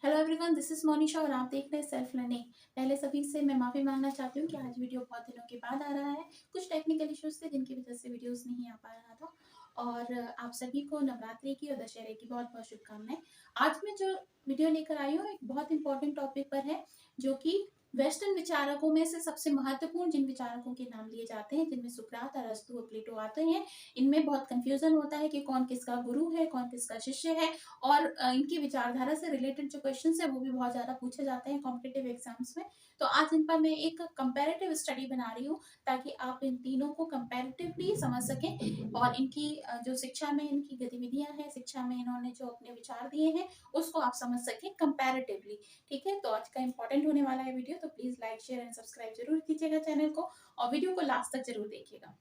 Hello everyone, this is Monisha और आप देख रहे हैं सेल्फ लर्निंग। पहले सभी से मैं माफ़ी मांगना चाहती हूँ कि आज वीडियो बहुत दिनों के बाद आ रहा है। कुछ टेक्निकल इश्यूज थे जिनकी वजह से वीडियोस नहीं आ पा रहा था। और आप सभी को नवरात्रि की और दशहरे की बहुत बहुत शुभकामनाएं। आज मैं जो वीडियो लेकर आई हूँ एक बहुत इंपॉर्टेंट टॉपिक पर है, जो कि वेस्टर्न विचारकों में से सबसे महत्वपूर्ण जिन विचारकों के नाम लिए जाते हैं, जिनमें सुकरात, अरस्तु और प्लेटो आते हैं। इनमें बहुत कंफ्यूजन होता है कि कौन किसका गुरु है, कौन किसका शिष्य है। और इनकी विचारधारा से रिलेटेड जो क्वेश्चंस है वो भी बहुत ज़्यादा पूछे जाते हैं कॉम्पिटिटिव एग्जाम्स में। तो आज इन पर मैं एक कंपैरेटिव स्टडी बना रही हूँ, ताकि आप इन तीनों को कंपैरेटिवली समझ सकें और इनकी जो शिक्षा में इनकी गतिविधियां हैं, शिक्षा में इन्होंने जो अपने विचार दिए हैं, उसको आप समझ सकें कंपैरेटिवली। ठीक है, तो आज का इंपॉर्टेंट होने वाला है वीडियो, तो please like share and subscribe जरूर कीजिएगा चैनल को, और वीडियो को लास्ट तक जरूर देखिएगा।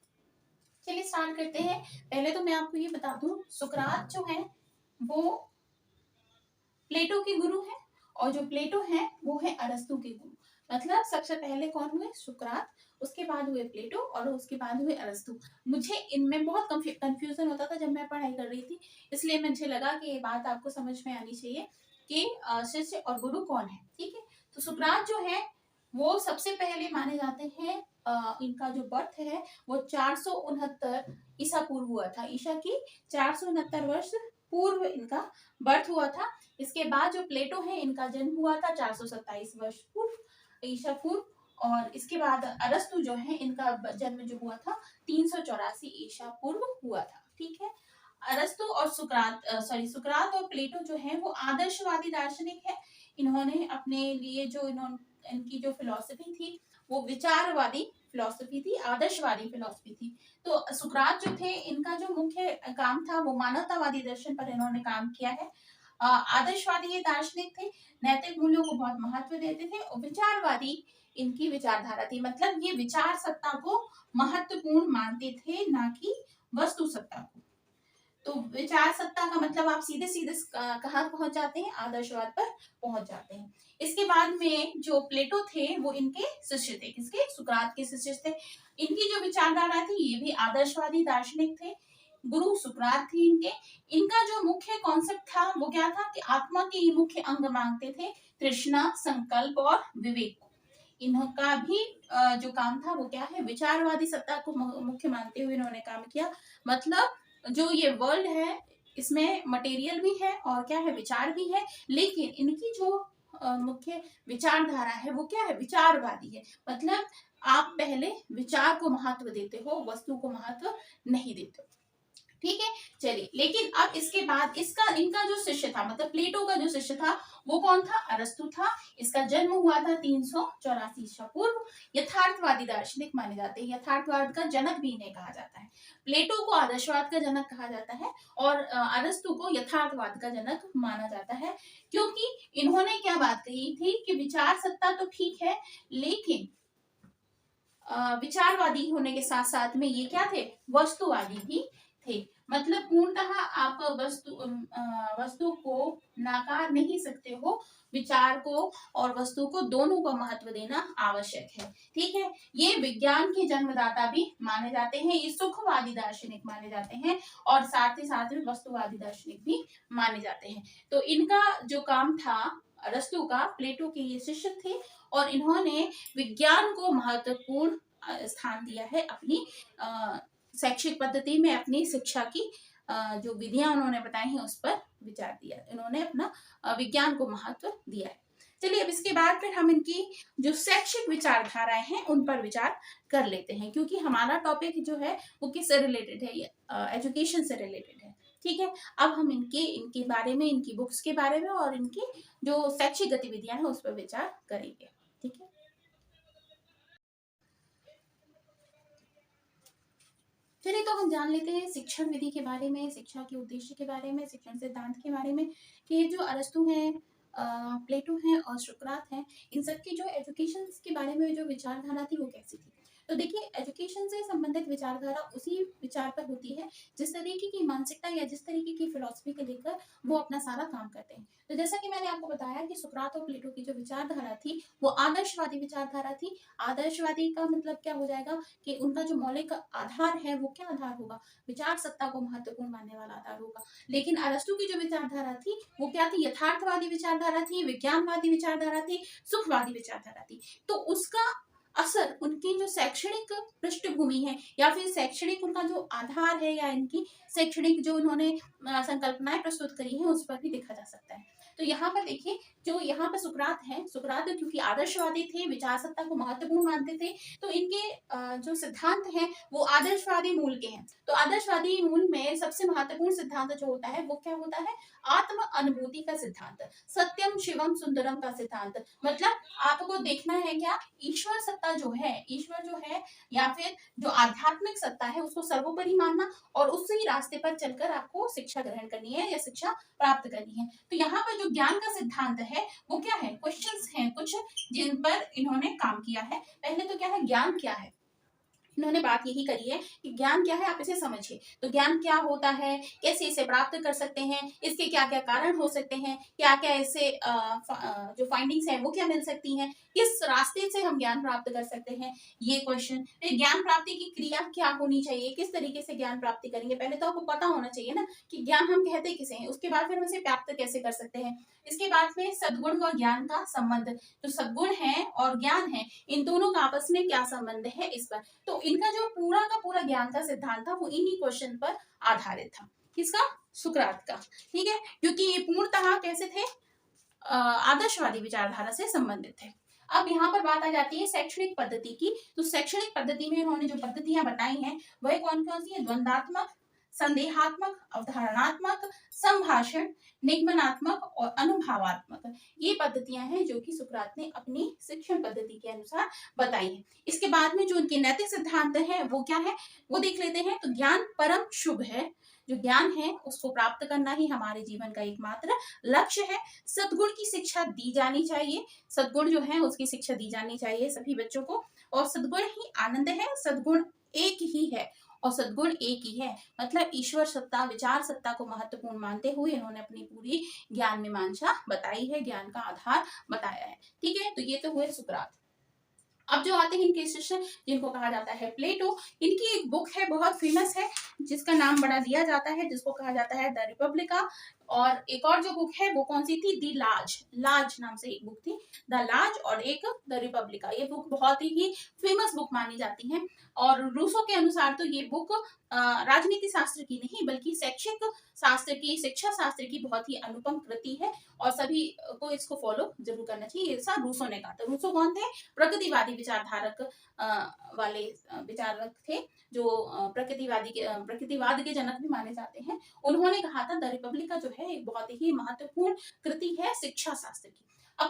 चलिए स्टार्ट करते हैं। पहले तो मैं आपको ये बता दूं, सुकरात जो है वो प्लेटो के गुरु है, और जो प्लेटो है वो है अरस्तु के गुरु। मतलब सबसे पहले कौन हुए? सुकरात, उसके बाद हुए प्लेटो और उसके बाद हुए अरस्तु। मुझे इनमें बहुत कंफ्यूजन होता था जब मैं पढ़ाई कर रही थी, इसलिए मुझे लगा कि ये बात आपको समझ में आनी चाहिए कि शिष्य और गुरु कौन है। ठीक है, तो सुकरात जो है वो सबसे पहले माने जाते हैं। इनका जो बर्थ है वो 469 ईसा पूर्व हुआ था। ईसा की 469 वर्ष पूर्व इनका बर्थ हुआ था। इसके बाद जो प्लेटो है इनका जन्म हुआ था 427 वर्ष पूर्व ईसा पूर्व। और इसके बाद अरस्तु जो है इनका जन्म जो हुआ था 384 ईसा पूर्व हुआ था। ठीक है, अरस्तु और सुकरात और प्लेटो जो है वो आदर्शवादी दार्शनिक है। इन्होंने अपने लिए जो इनकी जो फिलॉसफी थी वो विचारवादी फिलॉसफी थी, आदर्शवादी फिलॉसफी थी। तो सुकरात जो थे इनका जो मुख्य काम था वो मानवतावादी दर्शन पर इन्होंने काम किया है। आदर्शवादी ये दार्शनिक थे, नैतिक मूल्यों को बहुत महत्व देते थे, और विचारवादी इनकी विचारधारा थी। मतलब ये विचार सत्ता को महत्वपूर्ण मानते थे, ना कि वस्तु सत्ता को। तो विचार सत्ता का मतलब आप सीधे सीधे कहाँ पहुंच जाते हैं? आदर्शवाद पर पहुंच जाते हैं। इसके बाद में जो प्लेटो थे वो इनके शिष्य थे। किसके? सुकरात के शिष्य थे। इनकी जो विचारधारा थी ये भी आदर्शवादी दार्शनिक थे। गुरु सुकरात थे इनके। इनका जो मुख्य कॉन्सेप्ट था वो क्या था कि आत्मा के ये मुख्य अंग मांगते थे, तृष्णा, संकल्प और विवेक। इनका भी जो काम था वो क्या है? विचारवादी सत्ता को मुख्य मानते हुए इन्होंने काम किया। मतलब जो ये वर्ल्ड है इसमें मटेरियल भी है और क्या है? विचार भी है। लेकिन इनकी जो मुख्य विचारधारा है वो क्या है? विचारवादी है। मतलब आप पहले विचार को महत्व देते हो, वस्तु को महत्व नहीं देते हो। ठीक है, चलिए। लेकिन अब इसके बाद इसका इनका जो शिष्य था, मतलब प्लेटो का जो शिष्य था वो कौन था? अरस्तु था। इसका जन्म हुआ था 384 ईसा पूर्व। यथार्थवादी दार्शनिक माने जाते हैं, यथार्थवाद का जनक भी इन्हें कहा जाता है। प्लेटो को आदर्शवाद का जनक कहा जाता है और अरस्तु को यथार्थवाद का जनक माना जाता है, क्योंकि इन्होंने क्या बात कही थी कि विचार सत्ता तो ठीक है, लेकिन विचारवादी होने के साथ साथ में ये क्या थे? वस्तुवादी भी थे। मतलब पूर्णतः आप वस्तु को नकार नहीं सकते हो, विचार को और वस्तु को दोनों को महत्व देना आवश्यक है। ठीक है, ये विज्ञान के जन्मदाता भी माने जाते हैं, ये सुखवादी दार्शनिक माने जाते हैं, और साथ ही साथ में वस्तुवादी दार्शनिक भी माने जाते हैं। तो इनका जो काम था अरस्तु का, प्लेटो के ये शिष्य थे, और इन्होंने विज्ञान को महत्वपूर्ण स्थान दिया है अपनी शैक्षिक पद्धति में। अपनी शिक्षा की जो विधियां उन्होंने बताई हैं उस पर विचार दिया, इन्होंने अपना विज्ञान को महत्व दिया है। चलिए, अब इसके बाद फिर हम इनकी जो शैक्षिक विचारधाराएं हैं उन पर विचार कर लेते हैं, क्योंकि हमारा टॉपिक जो है वो किससे रिलेटेड है? ये एजुकेशन से रिलेटेड है। ठीक है, अब हम इनके बारे में, इनकी बुक्स के बारे में और इनकी जो शैक्षिक गतिविधियां हैं उस पर विचार करेंगे। ठीक है, चलिए तो हम जान लेते हैं शिक्षण विधि के बारे में, शिक्षा के उद्देश्य के बारे में, शिक्षण सिद्धांत के बारे में, कि जो अरस्तु हैं, प्लेटो हैं और सुकरात हैं, इन सब की जो एजुकेशन के बारे में जो विचारधारा थी वो कैसी थी। तो देखिए एजुकेशन से संबंधित विचारधारा उसी विचार पर होती है जिस तरीके की मानसिकता या जिस तरीके की फिलॉसफी को लेकर वो अपना सारा काम करते हैं। तो जैसा कि मैंने आपको बताया कि सुकरात और प्लेटो की जो विचारधारा थी वो आदर्शवादी विचारधारा थी। आदर्शवादी का मतलब क्या हो जाएगा कि उनका जो मौलिक आधार है वो क्या आधार होगा, विचार सत्ता को महत्वपूर्ण मानने वाला आधार होगा। लेकिन अरस्तु की जो विचारधारा थी वो क्या थी, यथार्थवादी विचारधारा थी, विज्ञानवादी विचारधारा थी, सुखवादी विचारधारा थी। तो उसका असर उनकी जो शैक्षणिक पृष्ठभूमि है या फिर शैक्षणिक उनका जो आधार है या इनकी शैक्षणिक जो उन्होंने संकल्पनाएं प्रस्तुत करी हैं उस पर भी देखा जा सकता है। तो यहाँ पर देखिए जो यहाँ पर सुकरात है, सुकरात क्योंकि आदर्शवादी थे, विचार सत्ता को महत्वपूर्ण मानते थे, तो इनके जो सिद्धांत हैं वो आदर्शवादी मूल के हैं। तो आदर्शवादी मूल में सबसे महत्वपूर्ण सिद्धांत जो होता है वो क्या होता है, आत्म अनुभूति का सिद्धांत, सत्यम शिवम सुंदरम का सिद्धांत। मतलब आपको देखना है क्या, ईश्वर सत्ता जो है, ईश्वर जो है या फिर जो आध्यात्मिक सत्ता है उसको सर्वोपरि मानना और उसी रास्ते पर चलकर आपको शिक्षा ग्रहण करनी है या शिक्षा प्राप्त करनी है। तो यहाँ पर जो ज्ञान का सिद्धांत है वो क्या है, क्वेश्चंस हैं कुछ जिन पर इन्होंने काम किया है। पहले तो क्या है, ज्ञान क्या है, इन्होंने बात यही करी है कि ज्ञान क्या है आप इसे समझिए। तो ज्ञान क्या होता है, कैसे इसे प्राप्त कर सकते हैं, इसके क्या क्या कारण हो सकते हैं, क्या क्या इससे जो फाइंडिंग्स है वो क्या मिल सकती हैं, किस रास्ते से हम ज्ञान प्राप्त कर सकते हैं, ये क्वेश्चन। ज्ञान प्राप्ति की क्रिया क्या होनी चाहिए, किस तरीके से ज्ञान प्राप्ति करेंगे, पहले तो आपको पता होना चाहिए ना कि ज्ञान हम कहते किसे हैं, उसके बाद फिर हम इसे प्राप्त कैसे कर सकते हैं। इसके बाद में सद्गुण और ज्ञान का संबंध, जो सद्गुण है और ज्ञान है इन दोनों का आपस में क्या संबंध है इस पर। तो इनका जो पूरा का पूरा ज्ञान का सिद्धांत था वो इन्हीं क्वेश्चन पर आधारित था। किसका, सुकरात का। ठीक है, क्योंकि ये पूर्णतः कैसे थे, आदर्शवादी विचारधारा से संबंधित थे। अब यहाँ पर बात आ जाती है शैक्षणिक पद्धति की। तो शैक्षणिक पद्धति में उन्होंने जो पद्धतियां बताई हैं वह कौन कौन सी है, द्वंदात्मक, संदेहात्मक, अवधारणात्मक, संभाषण, निगमनात्मक और अनुभवात्मक, ये पद्धतियां हैं जो कि सुकरात ने अपनी शिक्षण पद्धति के अनुसार बताई है। इसके बाद में जो उनके नैतिक सिद्धांत है वो क्या है वो देख लेते हैं। तो ज्ञान परम शुभ है, जो ज्ञान है उसको प्राप्त करना ही हमारे जीवन का एकमात्र लक्ष्य है। सद्गुण की शिक्षा दी जानी चाहिए, सद्गुण जो है उसकी शिक्षा दी जानी चाहिए सभी बच्चों को। और सद्गुण ही आनंद है, सद्गुण एक ही है और सद्गुण एक ही है। मतलब ईश्वर सत्ता, विचार सत्ता को महत्वपूर्ण मानते हुए इन्होंने अपनी पूरी ज्ञान मीमांसा बताई है, ज्ञान का आधार बताया है। ठीक है, तो ये तो हुए सुकरात। अब जो आते हैं इनके शिष्य जिनको कहा जाता है प्लेटो, इनकी एक बुक है बहुत फेमस है जिसका नाम बड़ा दिया जाता है, जिसको कहा जाता है द रिपब्लिका। और एक और जो बुक है वो कौन सी थी, दी लाज, लाज नाम से एक बुक थी, द लाज और एक द रिपब्लिका। ये बुक बहुत ही फेमस बुक मानी जाती है। और रूसो के अनुसार तो ये बुक राजनीति शास्त्र की नहीं बल्कि शैक्षिक शास्त्र की, शिक्षा शास्त्र की बहुत ही अनुपम कृति है और सभी को इसको फॉलो जरूर करना चाहिए। ऐसा रूसो ने कहा था। रूसो कौन थे, प्रकृतिवादी विचारधारक वाले विचारक थे, जो प्रकृतिवाद के जनक भी माने जाते हैं। उन्होंने कहा था द रिपब्लिक का जो है एक बहुत ही महत्वपूर्ण कृति है शिक्षा शास्त्र की। अब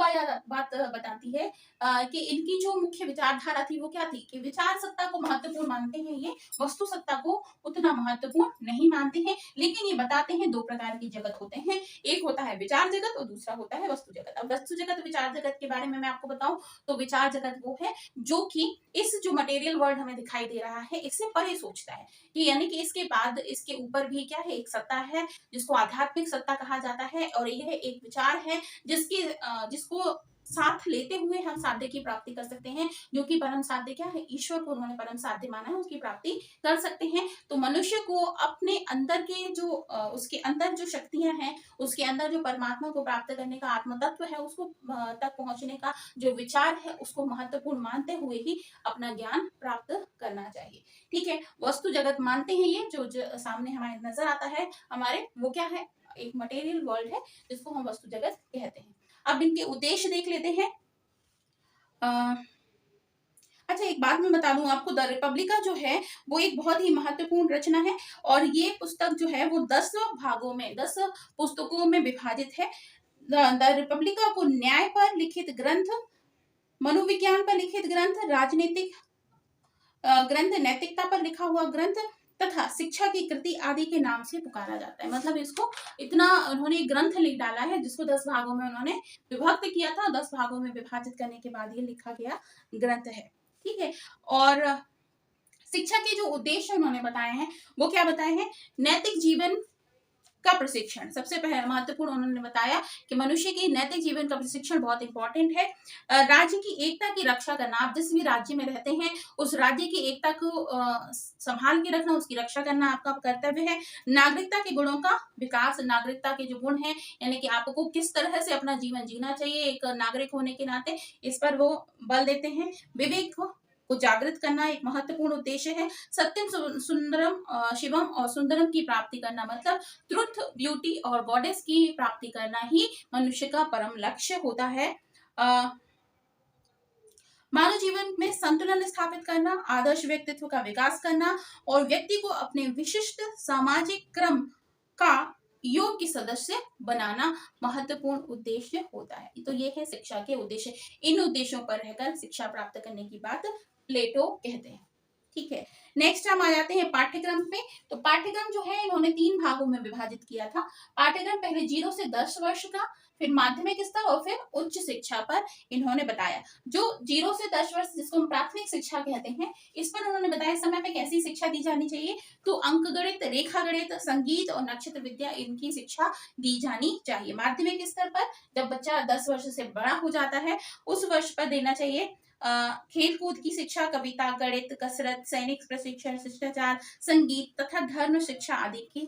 बात बताती है कि इनकी जो मुख्य विचारधारा थी वो क्या थी, कि विचार सत्ता को महत्वपूर्ण मानते हैं ये, वस्तु सत्ता को उतना महत्वपूर्ण नहीं मानते हैं। लेकिन ये बताते हैं दो प्रकार की जगत होते हैं, एक होता है विचार जगत और दूसरा होता है वस्तु जगत। अब वस्तु जगत विचार जगत के बारे में मैं आपको बताऊं तो विचार जगत वो है जो कि इस जो मटेरियल वर्ल्ड हमें दिखाई दे रहा है इससे परे सोचता है, कि यानी कि इसके बाद इसके ऊपर भी क्या है, एक सत्ता है जिसको आध्यात्मिक सत्ता कहा जाता है और यह एक विचार है जिसको साथ लेते हुए हम साध्य की प्राप्ति कर सकते हैं, जो कि परम साध्य क्या है, ईश्वर को उन्होंने परम साध्य माना है, उसकी प्राप्ति कर सकते हैं। तो मनुष्य को अपने अंदर के जो उसके अंदर जो शक्तियां हैं, उसके अंदर जो परमात्मा को प्राप्त करने का आत्म तत्व है, उसको तक पहुंचने का जो विचार है उसको महत्वपूर्ण मानते हुए ही अपना ज्ञान प्राप्त करना चाहिए। ठीक है, वस्तु जगत मानते हैं ये जो सामने हमारे नजर आता है हमारे, वो क्या है, एक मटेरियल वर्ल्ड है जिसको हम वस्तु जगत कहते हैं। अब इनके उद्देश्य देख लेते हैं। अच्छा, एक बात मैं बता दूं आपको, द रिपब्लिका जो है वो एक बहुत ही महत्वपूर्ण रचना है और ये पुस्तक जो है वो 10 भागों में, 10 पुस्तकों में विभाजित है। द रिपब्लिका को न्याय पर लिखित ग्रंथ, मनोविज्ञान पर लिखित ग्रंथ, राजनीतिक ग्रंथ, नैतिकता पर लिखा हुआ ग्रंथ तथा शिक्षा की कृति आदि के नाम से पुकारा जाता है। मतलब इसको इतना उन्होंने ग्रंथ लिख डाला है जिसको 10 भागों में उन्होंने विभक्त किया था, 10 भागों में विभाजित करने के बाद ये लिखा गया ग्रंथ है। ठीक है। और शिक्षा के जो उद्देश्य उन्होंने बताए हैं वो क्या बताए हैं? नैतिक जीवन का प्रशिक्षण, सबसे पहले महत्वपूर्ण उन्होंने बताया कि मनुष्य की नैतिक जीवन का प्रशिक्षण बहुत इंपॉर्टेंट है। राज्य की एकता की रक्षा करना, आप जिस भी राज्य में रहते हैं उस राज्य की एकता को संभाल के रखना, उसकी रक्षा करना आपका कर्तव्य है। नागरिकता के गुणों का विकास, नागरिकता के जो गुण हैं यानी कि आपको किस तरह से अपना जीवन जीना चाहिए एक नागरिक होने के नाते, इस पर वो बल देते हैं। विवेक को जागृत करना एक महत्वपूर्ण उद्देश्य है। सत्यम सुंदरम शिवम और सुंदरम की प्राप्ति करना, मतलब ट्रुथ, ब्यूटी और गॉडेस की प्राप्ति करना ही मनुष्य का परम लक्ष्य होता है। मानव जीवन में संतुलन स्थापित करना, आदर्श व्यक्तित्व का विकास करना और व्यक्ति को अपने विशिष्ट सामाजिक क्रम का योग्य सदस्य बनाना महत्वपूर्ण उद्देश्य होता है। तो ये है शिक्षा के उद्देश्य। इन उद्देश्यों पर रहकर शिक्षा प्राप्त करने की बात प्लेटो कहते हैं। ठीक है, नेक्स्ट हम आ जाते हैं पाठ्यक्रम पे। तो पाठ्यक्रम जो है इन्होंने 3 भागों में विभाजित किया था। पाठ्यक्रम पहले 0 से 10 वर्ष का, फिर माध्यमिक स्तर और फिर उच्च शिक्षा पर इन्होंने बताया। जो 0 से 10 वर्ष जिसको हम प्राथमिक शिक्षा कहते हैं, इस पर उन्होंने बताया समय पे कैसी शिक्षा दी जानी चाहिए। तो अंक गणित, रेखा गणित, संगीत और नक्षत्र विद्या, इनकी शिक्षा दी जानी चाहिए। माध्यमिक स्तर पर जब बच्चा 10 वर्ष से बड़ा हो जाता है उस वर्ष पर देना चाहिए खेल कूद की शिक्षा, कविता, गणित, कसरत, सैनिक प्रशिक्षण, शिष्टाचार, संगीत तथा धर्म शिक्षा आदि की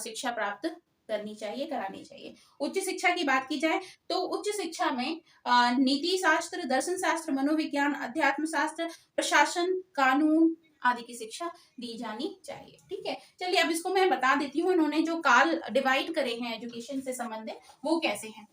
शिक्षा प्राप्त करनी चाहिए, करानी चाहिए। उच्च शिक्षा की बात की जाए तो उच्च शिक्षा में नीति शास्त्र, दर्शन शास्त्र, मनोविज्ञान, अध्यात्म शास्त्र, प्रशासन, कानून आदि की शिक्षा दी जानी चाहिए। ठीक है, चलिए अब इसको मैं बता देती हूँ इन्होंने जो काल डिवाइड करे हैं एजुकेशन से संबंधित वो कैसे हैं।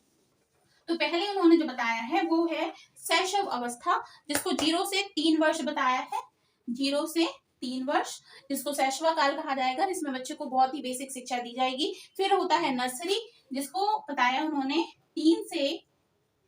तो पहले उन्होंने जो बताया है वो है शैशव अवस्था, जिसको 0 से 3 वर्ष बताया है। 0 से 3 वर्ष जिसको शैशवा काल कहा जाएगा, जिसमें बच्चे को बहुत ही बेसिक शिक्षा दी जाएगी। फिर होता है नर्सरी, जिसको बताया उन्होंने 3 से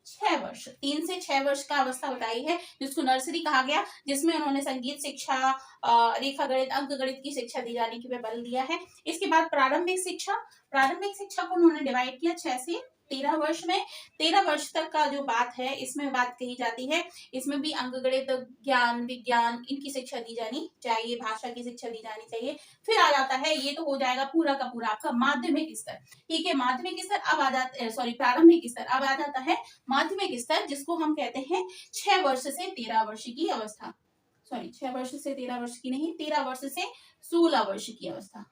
6 वर्ष, 3 से 6 वर्ष का अवस्था बताई है जिसको नर्सरी कहा गया, जिसमें उन्होंने संगीत शिक्षा, रेखा गणित, अंक गणित की शिक्षा दी जाने की बल दिया है। इसके बाद प्रारंभिक शिक्षा, प्रारंभिक शिक्षा को उन्होंने डिवाइड किया 6 से 13 वर्ष में। 13 वर्ष तक का जो बात है इसमें बात कही जाती है, इसमें भी अंक गणित, ज्ञान, विज्ञान इनकी शिक्षा दी जानी चाहिए, भाषा की शिक्षा दी जानी चाहिए। फिर आ जाता है, ये तो हो जाएगा पूरा का पूरा आपका माध्यमिक स्तर। ठीक है, माध्यमिक स्तर अब आ जाता, सॉरी प्रारंभिक स्तर अब आ जाता है माध्यमिक स्तर, जिसको हम कहते हैं 6 वर्ष से 13 वर्ष की अवस्था, सॉरी 6 वर्ष से 13 वर्ष की नहीं, 13 वर्ष से 16 वर्ष की अवस्था।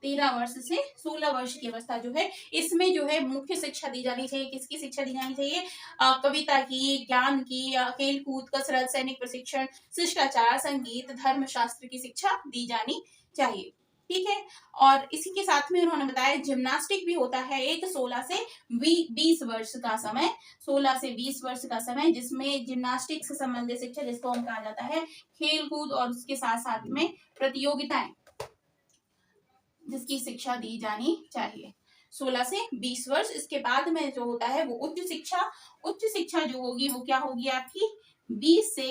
13 वर्ष से 16 वर्ष की अवस्था जो है इसमें जो है मुख्य शिक्षा दी जानी चाहिए। किसकी शिक्षा दी जानी चाहिए? कविता की, ज्ञान की, खेल कूद, कसरत, सैनिक प्रशिक्षण, शिष्टाचार, संगीत, धर्मशास्त्र की शिक्षा दी जानी चाहिए। ठीक है, और इसी के साथ में उन्होंने बताया जिम्नास्टिक भी होता है एक 16 से 20 वर्ष का समय, 16 से 20 वर्ष का समय, जिसमें जिम्नास्टिक से संबंधित शिक्षा जिसको हम कहा जाता है खेल कूद और उसके साथ साथ में प्रतियोगिताएं, जिसकी शिक्षा दी जानी चाहिए। 16 से 20 वर्ष। इसके बाद में जो होता है वो उच्च शिक्षा, उच्च शिक्षा जो होगी वो क्या होगी आपकी 20 से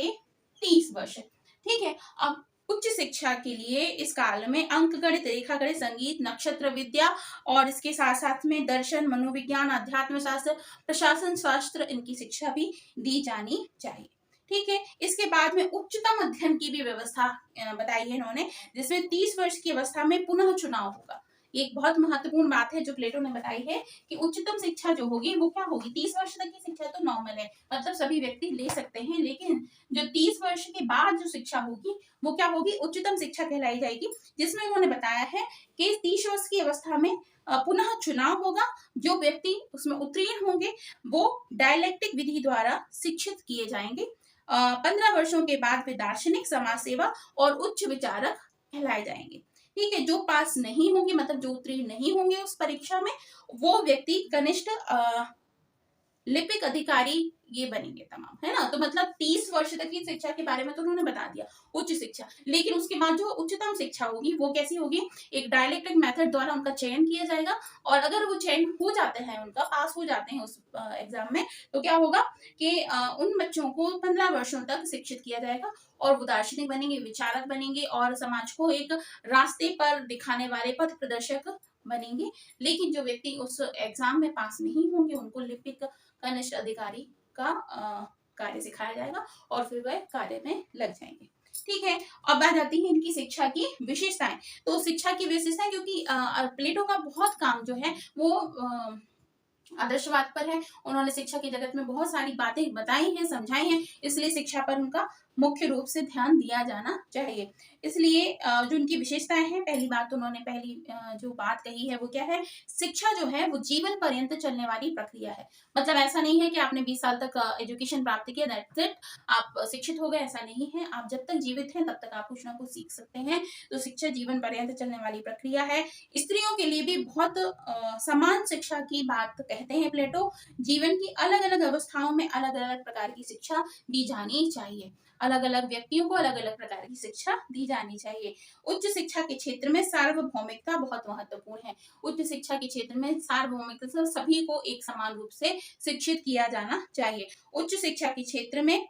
30 वर्ष। ठीक है, अब उच्च शिक्षा के लिए इस काल में अंक गणित, रेखा गणित, संगीत, नक्षत्र विद्या और इसके साथ साथ में दर्शन, मनोविज्ञान, अध्यात्म शास्त्र, प्रशासन शास्त्र इनकी शिक्षा भी दी जानी चाहिए। ठीक है, इसके बाद में उच्चतम अध्ययन की भी व्यवस्था बताई है इन्होंने, जिसमें 30 वर्ष की अवस्था में पुनः चुनाव होगा। ये एक बहुत महत्वपूर्ण बात है जो प्लेटो ने बताई है कि उच्चतम शिक्षा जो होगी वो क्या होगी, 30 वर्ष तक की शिक्षा तो नॉर्मल है, मतलब सभी व्यक्ति ले सकते हैं, लेकिन जो 30 वर्ष के बाद जो शिक्षा होगी वो क्या होगी, उच्चतम शिक्षा कहलाई जाएगी, जिसमें उन्होंने बताया है कि 30 वर्ष की अवस्था में पुनः चुनाव होगा। जो व्यक्ति उसमें उत्तीर्ण होंगे वो डायलेक्टिक विधि द्वारा शिक्षित किए जाएंगे। 15 वर्षों के बाद वे दार्शनिक, समाज सेवा और उच्च विचारक कहलाए जाएंगे। ठीक है, जो पास नहीं होंगे मतलब जो उत्तीर्ण नहीं होंगे उस परीक्षा में वो व्यक्ति कनिष्ठ लिपिक अधिकारी ये बनेंगे तमाम, है ना। तो मतलब 30 वर्ष तक की शिक्षा के बारे में तो उन्होंने बता दिया उच्च शिक्षा, लेकिन उसके बाद जो उच्चतम शिक्षा होगी वो कैसी होगी, एक डायलेक्टिक मेथड द्वारा उनका चयन किया जाएगा, और अगर वो चयन हो जाते हैं, उनका पास हो जाते हैं उस एग्जाम में, तो क्या होगा कि उन बच्चों को 15 वर्षों तक शिक्षित किया जाएगा और वो दार्शनिक बनेंगे, विचारक बनेंगे और समाज को एक रास्ते पर दिखाने वाले पथ प्रदर्शक बनेंगे। लेकिन जो व्यक्ति उस एग्जाम में पास नहीं होंगे उनको लिपिक कनिष्ठ अधिकारी का कार्य सिखाया जाएगा और फिर वह कार्य में लग जाएंगे। ठीक है, अब बात आती है इनकी शिक्षा की विशेषताएं। तो शिक्षा की विशेषताएं, क्योंकि प्लेटो का बहुत काम जो है वो आदर्शवाद पर है। उन्होंने शिक्षा की जगत में बहुत सारी बातें बताई हैं, समझाई हैं, इसलिए शिक्षा पर उनका मुख्य रूप से ध्यान दिया जाना चाहिए। इसलिए जो उनकी विशेषताएं हैं, पहली बात तो उन्होंने पहली जो बात कही है वो क्या है, शिक्षा जो है वो जीवन पर्यंत चलने वाली प्रक्रिया है। मतलब ऐसा नहीं है कि आपने 20 साल तक एजुकेशन प्राप्त किया, दैट्स इट, आप शिक्षित हो गए, ऐसा नहीं है। आप जब तक जीवित हैं तब तक आप कुछ ना कुछ सीख सकते हैं। तो शिक्षा जीवन पर्यंत चलने वाली प्रक्रिया है। स्त्रियों के लिए भी बहुत समान शिक्षा की बात कहते हैं प्लेटो। जीवन की अलग अलग अवस्थाओं में अलग अलग प्रकार की शिक्षा दी जानी चाहिए। अलग अलग व्यक्तियों को अलग अलग प्रकार की शिक्षा दी जानी चाहिए। उच्च शिक्षा के क्षेत्र में सार्वभौमिकता बहुत महत्वपूर्ण है। उच्च शिक्षा के क्षेत्र में सार्वभौमिकता से सभी को एक समान रूप से शिक्षित किया जाना चाहिए। उच्च शिक्षा के क्षेत्र में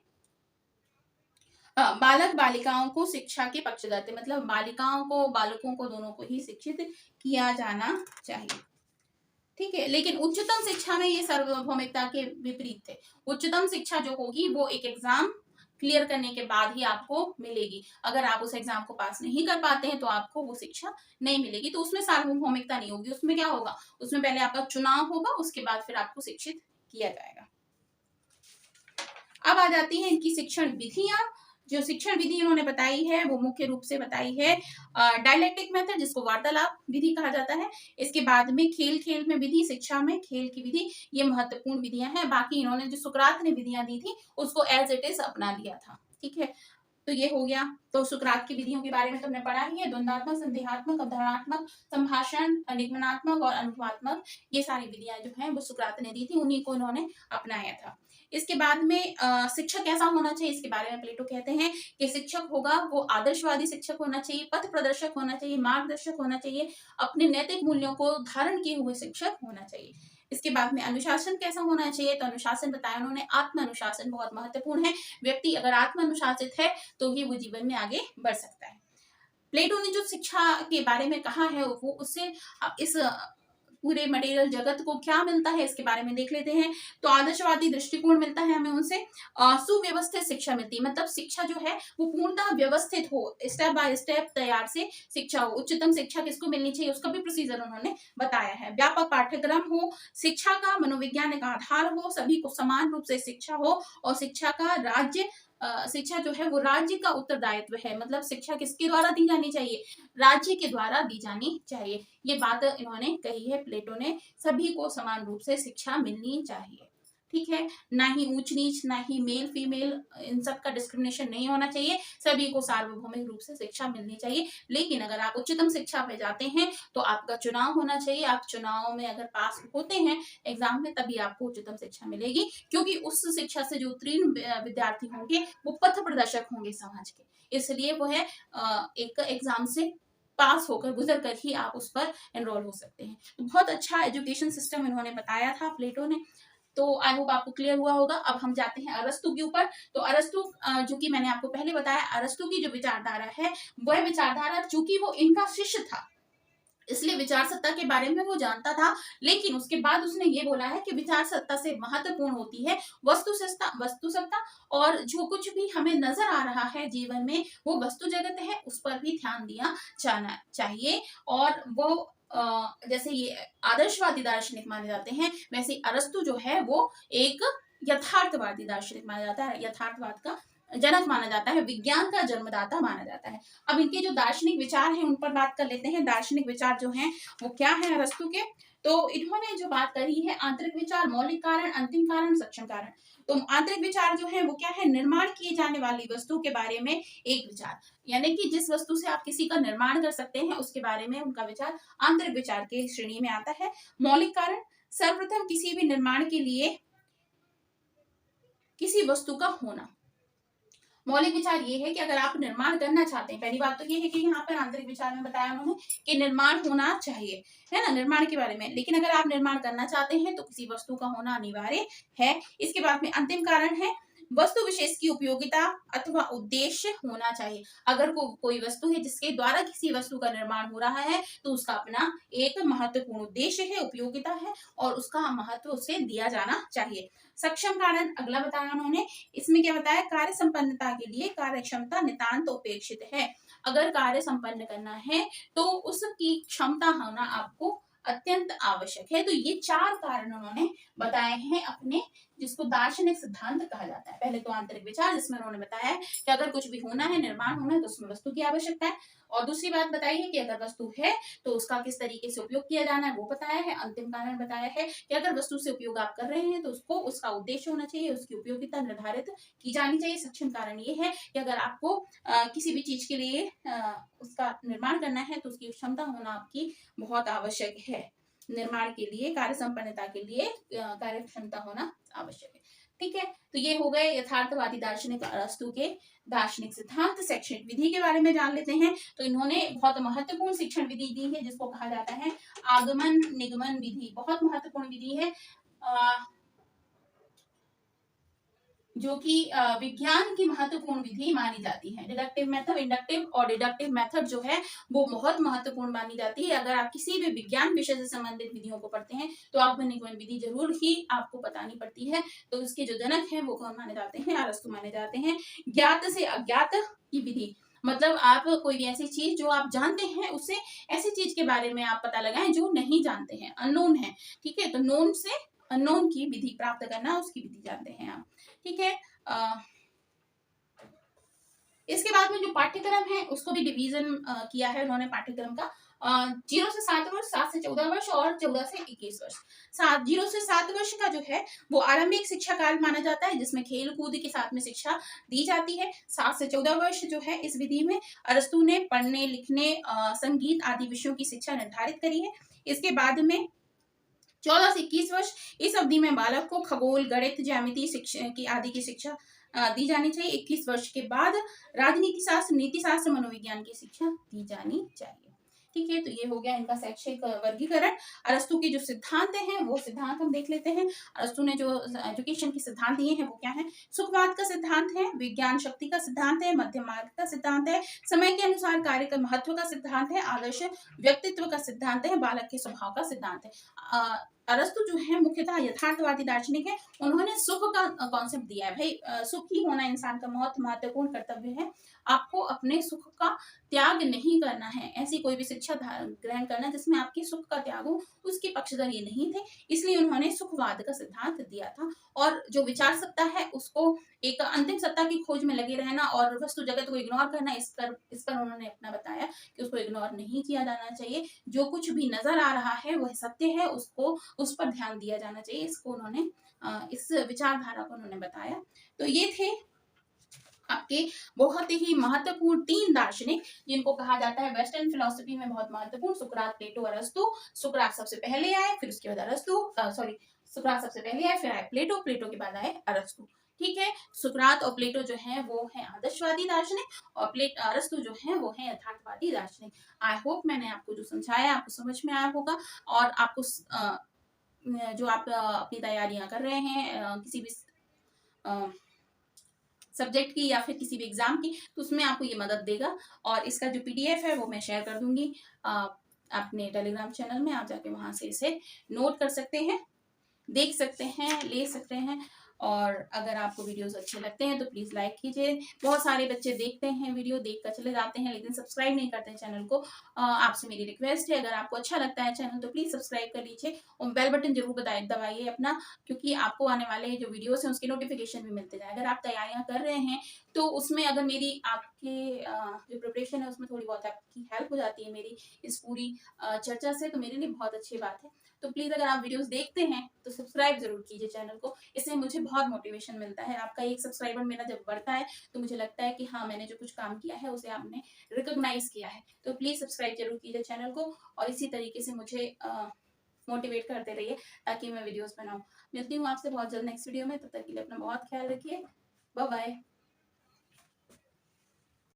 बालक बालिकाओं को शिक्षा के पक्षधर थे, मतलब बालिकाओं को बालकों को दोनों को ही शिक्षित किया जाना चाहिए। ठीक है, लेकिन उच्चतम शिक्षा में ये सार्वभौमिकता के विपरीत थे। उच्चतम शिक्षा जो होगी वो एक एग्जाम क्लियर करने के बाद ही आपको मिलेगी। अगर आप उस एग्जाम को पास नहीं कर पाते हैं तो आपको वो शिक्षा नहीं मिलेगी। तो उसमें सार्वभौमिकता नहीं होगी। उसमें क्या होगा, उसमें पहले आपका चुनाव होगा, उसके बाद फिर आपको शिक्षित किया जाएगा। अब आ जाती है इनकी शिक्षण विधियां। जो शिक्षण विधि इन्होंने बताई है वो मुख्य रूप से बताई है डायलेक्टिक मेथड, जिसको वार्तालाप विधि कहा जाता है। इसके बाद में खेल खेल में विधि, शिक्षा में खेल की विधि, ये महत्वपूर्ण विधियां हैं। बाकी इन्होंने जो सुकरात ने विधियां दी थी उसको एज इट इज अपना लिया था। ठीक है, तो ये हो गया। तो सुकरात की विधियों के बारे में तुमने पढ़ा ही है। द्वंद्वात्मक, संदेहात्मक, अवधारणात्मक, संभाषण, निगमनात्मक और अनुभवात्मक, ये सारी विधियां जो हैं वो सुकरात ने दी थी, उन्हीं को इन्होंने अपनाया था। इसके बाद में शिक्षक कैसा होना चाहिए, इसके बारे में प्लेटो कहते हैं कि शिक्षक होगा वो आदर्शवादी शिक्षक होना चाहिए, पथ प्रदर्शक होना चाहिए, मार्गदर्शक होना चाहिए, अपने नैतिक मूल्यों को धारण किए हुए शिक्षक होना चाहिए। इसके बाद में अनुशासन कैसा होना चाहिए, तो अनुशासन बताया उन्होंने, आत्म अनुशासन बहुत महत्वपूर्ण है। व्यक्ति अगर आत्म अनुशासित है तो ही वो जीवन में आगे बढ़ सकता है। प्लेटो ने जो शिक्षा के बारे में कहा है वो उससे इस पूरे मटेरियल जगत को क्या मिलता है इसके बारे में देख लेते हैं। तो आदर्शवादी दृष्टिकोण मिलता है हमें उनसे। सुव्यवस्थित शिक्षा मिलती है, मतलब शिक्षा जो है वो पूर्णतः व्यवस्थित हो, स्टेप बाय स्टेप तैयार से शिक्षा हो। उच्चतम शिक्षा किसको मिलनी चाहिए उसका भी प्रोसीजर उन्होंने बताया है। व्यापक पाठ्यक्रम हो, शिक्षा का मनोवैज्ञानिक आधार हो, सभी को समान रूप से शिक्षा हो, और शिक्षा का राज्य शिक्षा जो है वो राज्य का उत्तरदायित्व है। मतलब शिक्षा किसके द्वारा दी जानी चाहिए, राज्य के द्वारा दी जानी चाहिए। ये बात इन्होंने कही है प्लेटो ने, सभी को समान रूप से शिक्षा मिलनी चाहिए। ठीक है, ना ही ऊंच नीच, ना ही मेल फीमेल, इन सब का डिस्क्रिमिनेशन नहीं होना चाहिए। सभी को सार्वभौमिक रूप से शिक्षा मिलनी चाहिए। लेकिन अगर आप उच्चतम शिक्षा पे जाते हैं तो आपका चुनाव होना चाहिए। आप चुनाव में अगर पास होते हैं एग्जाम में तभी आपको उच्चतम शिक्षा मिलेगी, क्योंकि उस शिक्षा से जो उत्तीर्ण विद्यार्थी होंगे वो पथ प्रदर्शक होंगे समाज के। इसलिए वो है एक एग्जाम से पास होकर, गुजर कर ही आप उस पर एनरोल हो सकते हैं। तो बहुत अच्छा एजुकेशन सिस्टम इन्होंने बताया था प्लेटो ने। तो आई होप आपको क्लियर हुआ होगा। अब हम जाते हैं अरस्तु के ऊपर। तो अरस्तु जो कि मैंने आपको पहले बताया, अरस्तु की जो विचारधारा है वह विचारधारा, चूंकि वो इनका शिष्य था इसलिए विचार सत्ता के बारे में वो जानता था, लेकिन उसके बाद उसने ये बोला है कि विचार सत्ता से महत्वपूर्ण होती है वस्तु सत्ता, और जो कुछ भी हमें नजर आ रहा है जीवन में वो वस्तु जगत है, उस पर भी ध्यान दिया जाना चाहिए। और वो जैसे ये आदर्शवादी दार्शनिक माने जाते हैं, वैसे अरस्तु जो है वो एक यथार्थवादी दार्शनिक माना जाता है, यथार्थवाद का जनक माना जाता है, विज्ञान का जन्मदाता माना जाता है। अब इनके जो दार्शनिक विचार हैं उन पर बात कर लेते हैं। दार्शनिक विचार जो हैं वो क्या है अरस्तु के, तो इन्होंने जो बात करी है, आंतरिक विचार, मौलिक कारण, अंतिम कारण, सक्षम कारण। तो आंतरिक विचार जो है वो क्या है, निर्माण किए जाने वाली वस्तु के बारे में एक विचार, यानी कि जिस वस्तु से आप किसी का निर्माण कर सकते हैं उसके बारे में उनका विचार आंतरिक विचार के श्रेणी में आता है। मौलिक कारण, सर्वप्रथम किसी भी निर्माण के लिए किसी वस्तु का होना। मौलिक विचार ये है कि अगर आप निर्माण करना चाहते हैं, पहली बात तो ये है कि यहाँ पर आंतरिक विचार में बताया उन्होंने कि निर्माण होना चाहिए, है ना, निर्माण के बारे में। लेकिन अगर आप निर्माण करना चाहते हैं तो किसी वस्तु का होना अनिवार्य है। इसके बाद में अंतिम कारण है वस्तु विशेष की उपयोगिता अथवा उद्देश्य होना चाहिए। अगर कोई वस्तु है जिसके द्वारा किसी वस्तु का निर्माण हो रहा है तो उसका अपना एक महत्वपूर्ण उद्देश्य है, उपयोगिता है और उसका महत्व उसे दिया जाना चाहिए। सक्षम कारण अगला बताया उन्होंने, इसमें क्या बताया, कार्य संपन्नता के लिए कार्य क्षमता नितांत अपेक्षित है। अगर कार्य संपन्न करना है तो उसकी क्षमता होना आपको अत्यंत आवश्यक है। तो ये 4 कारण उन्होंने बताए हैं अपने, जिसको दार्शनिक सिद्धांत कहा जाता है। पहले तो आंतरिक विचार, जिसमें उन्होंने बताया है कि अगर कुछ भी होना है, निर्माण होना है, तो उसमें वस्तु की आवश्यकता है। और दूसरी बात बताई है कि अगर वस्तु है तो उसका किस तरीके से उपयोग किया जाना है वो बताया है। अंतिम कारण बताया है कि अगर वस्तु से उपयोग आप कर रहे हैं तो उसको उसका उद्देश्य होना चाहिए, उसकी उपयोगिता निर्धारित की जानी चाहिए। सक्षम कारण ये है कि अगर आपको किसी भी चीज के लिए उसका निर्माण करना है तो उसकी क्षमता होना आपकी बहुत आवश्यक है। निर्माण के लिए, कार्य संपन्नता के लिए कार्य क्षमता होना आवश्यक है। ठीक है, तो ये हो गए यथार्थवादी दार्शनिक अरस्तु के दार्शनिक सिद्धांत। शैक्षणिक विधि के बारे में जान लेते हैं। तो इन्होंने बहुत महत्वपूर्ण शिक्षण विधि दी है जिसको कहा जाता है आगमन निगमन विधि। बहुत महत्वपूर्ण विधि है जो कि विज्ञान की महत्वपूर्ण विधि मानी जाती है। डिडक्टिव मेथड, इंडक्टिव और डिडक्टिव मेथड जो है वो बहुत महत्वपूर्ण मानी जाती है। अगर आप किसी भी विज्ञान विषय से संबंधित विधियों को पढ़ते हैं तो आगमन निगमन विधि जरूर ही आपको बतानी पड़ती है। तो इसके जो जनक हैं वो कौन माने जाते हैं, अरस्तु माने जाते हैं। ज्ञात से अज्ञात की विधि, मतलब आप कोई भी ऐसी चीज जो आप जानते हैं उससे ऐसी चीज के बारे में आप पता लगाएं जो नहीं जानते हैं, अननोन है। ठीक है, तो नोन से अननोन की विधि प्राप्त करना, उसकी विधि जानते हैं आप। ठीक है, इसके बाद में जो पाठ्यक्रम है उसको भी डिवीजन किया है उन्होंने पाठ्यक्रम का। 0 से 7 वर्ष, 7 से 14 वर्ष और 14 से 21 वर्ष। 0 से 7 वर्ष का जो है वो आरंभिक शिक्षा काल माना जाता है जिसमें खेल कूद के साथ में शिक्षा दी जाती है। 7 से 14 वर्ष जो है इस विधि में अरस्तु ने पढ़ने लिखने संगीत आदि विषयों की शिक्षा निर्धारित करी है। इसके बाद में 14 से 21 वर्ष, इस अवधि में बालक को खगोल, गणित, ज्यामिति शिक्षा की आदि की शिक्षा दी जानी चाहिए। 21 वर्ष के बाद राजनीति शास्त्र, नीति शास्त्र, मनोविज्ञान की शिक्षा दी जानी चाहिए। ठीक है, तो ये हो गया इनका शैक्षिक वर्गीकरण। अरस्तु के जो सिद्धांत हैं वो सिद्धांत हम देख लेते हैं। अरस्तु ने जो एजुकेशन के सिद्धांत दिए हैं वो क्या है, सुखवाद का सिद्धांत है, विज्ञान शक्ति का सिद्धांत है, मध्य मार्ग का सिद्धांत है, समय के अनुसार कार्य का महत्व का सिद्धांत है, आदर्श व्यक्तित्व का सिद्धांत है, बालक के स्वभाव का सिद्धांत है। अरस्तु जो है मुख्यतः यथार्थवादी दार्शनिक है। उन्होंने सुख का कॉन्सेप्ट दिया है। भाई सुखी होना इंसान का बहुत महत्वपूर्ण कर्तव्य है। आपको अपने सुख का त्याग नहीं करना है। ऐसी कोई भी शिक्षा ग्रहण करना जिसमें आपके सुख का त्याग हो, उसके पक्षधर ये नहीं थे। इसलिए उन्होंने सुखवाद का सिद्धांत दिया था। और जो विचार सत्ता है उसको एक अंतिम सत्ता की खोज में लगे रहना और वस्तु जगत को इग्नोर करना, इस पर उन्होंने अपना बताया कि उसको इग्नोर नहीं किया जाना चाहिए। जो कुछ भी नजर आ रहा है वह सत्य है, उसको उस पर ध्यान दिया जाना चाहिए। इसको उन्होंने इस विचारधारा को उन्होंने बताया। तो ये थे आपके बहुत ही महत्वपूर्ण 3 दार्शनिक जिनको कहा जाता है वेस्टर्न फिलोसफी में बहुत महत्वपूर्ण, सुकरात, प्लेटो, अरस्तु। सुकरात सबसे पहले आए, फिर उसके बाद अरस्तु, सॉरी सुकरात सबसे पहले आए, फिर आए प्लेटो, प्लेटो के बाद आए अरस्तु। ठीक है, सुकरात और प्लेटो जो है वो है आदर्शवादी दार्शनिक और अरस्तु जो है वो है यथार्थवादी दार्शनिक। आई होप मैंने आपको जो समझाया आपको समझ में आया होगा और आपको जो आप अपनी तैयारियां कर रहे हैं किसी भी सब्जेक्ट की या फिर किसी भी एग्जाम की, तो उसमें आपको ये मदद देगा। और इसका जो PDF है वो मैं शेयर कर दूंगी अपने टेलीग्राम चैनल में। आप जाके वहां से इसे नोट कर सकते हैं, देख सकते हैं, ले सकते हैं। और अगर आपको वीडियोस अच्छे लगते हैं तो प्लीज लाइक कीजिए। बहुत सारे बच्चे देखते हैं वीडियो, देखकर चले जाते हैं लेकिन सब्सक्राइब नहीं करते हैं चैनल को। आपसे मेरी रिक्वेस्ट है, अगर आपको अच्छा लगता है चैनल तो प्लीज सब्सक्राइब कर लीजिए और बेल बटन जरूर दबाइए अपना, क्योंकि आपको आने वाले जो वीडियोस हैं उसके नोटिफिकेशन भी मिलते जाए। अगर आप तैयारियां कर रहे हैं तो उसमें अगर मेरी आपके जो प्रिपरेशन है उसमें थोड़ी बहुत आपकी हेल्प हो जाती है मेरी इस पूरी चर्चा से, तो मेरे लिए बहुत अच्छी बात है। तो प्लीज अगर आप वीडियोस देखते हैं तो सब्सक्राइब जरूर कीजिए चैनल को, इससे मुझे बहुत मोटिवेशन मिलता है। आपका एक सब्सक्राइबर मेरा जब बढ़ता है तो मुझे लगता है कि हाँ मैंने जो कुछ काम किया है उसे आपने रिकॉग्नाइज किया है। तो प्लीज सब्सक्राइब जरूर कीजिए चैनल को और इसी तरीके से मुझे मोटिवेट करते रहिए ताकि मैं वीडियोस बनाऊं। मिलती हूँ आपसे बहुत जल्द नेक्स्ट वीडियो में, तब तक के लिए अपना बहुत ख्याल रखिए। Bye bye.